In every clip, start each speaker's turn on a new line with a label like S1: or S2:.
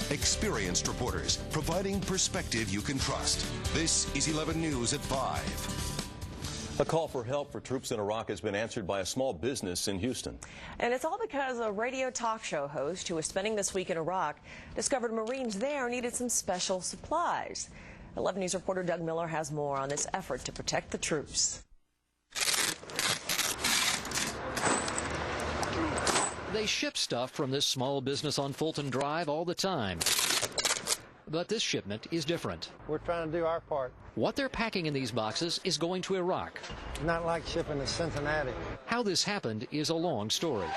S1: Experienced reporters providing perspective you can trust. This is 11 News at 5.
S2: A call for help for troops in Iraq has been answered by a small business in Houston.
S3: And it's all because a radio talk show host who was spending this week in Iraq discovered Marines there needed some special supplies. 11 News reporter Doug Miller has more on this effort to protect the troops.
S4: They ship stuff from this small business on Fulton Drive all the time. But this shipment is different.
S5: We're trying to do our part.
S4: What they're packing in these boxes is going to Iraq.
S5: Not like shipping to Cincinnati.
S4: How this happened is a long story.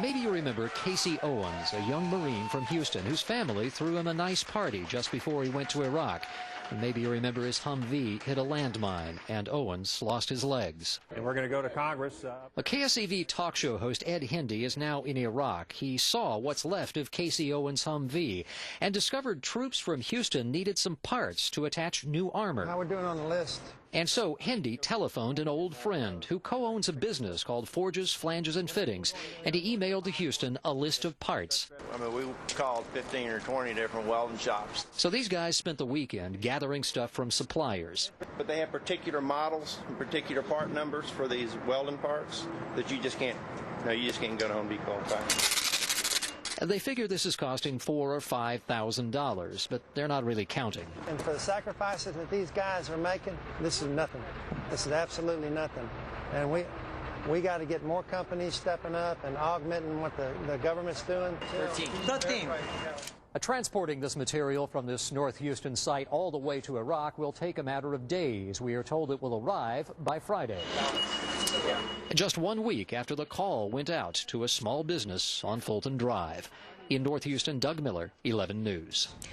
S4: Maybe you remember Casey Owens, a young Marine from Houston whose family threw him a nice party just before he went to Iraq. And maybe you remember his Humvee hit a landmine and Owens lost his legs.
S6: And we're going to go to Congress.
S4: A KSEV talk show host, Edd Hendee, is now in Iraq. He saw what's left of Casey Owens' Humvee and discovered troops from Houston needed some parts to attach new armor.
S5: How we're doing on the list?
S4: And so Hendee telephoned an old friend who co-owns a business called Forges, Flanges, and Fittings, and he emailed to Houston a list of parts.
S7: I mean, we called 15 or 20 different welding shops.
S4: So these guys spent the weekend gathering stuff from suppliers.
S7: But they have particular models and particular part numbers for these welding parts that you just can't go to Home Depot and find.
S4: They figure this is costing $4,000 or $5,000, but they're not really counting.
S5: And for the sacrifices that these guys are making, this is nothing. This is absolutely nothing. And we got to get more companies stepping up and augmenting what the government's doing.
S8: 13.
S4: Transporting this material from this North Houston site all the way to Iraq will take a matter of days. We are told it will arrive by Friday. Just 1 week after the call went out to a small business on Fulton Drive. In North Houston, Doug Miller, 11 News.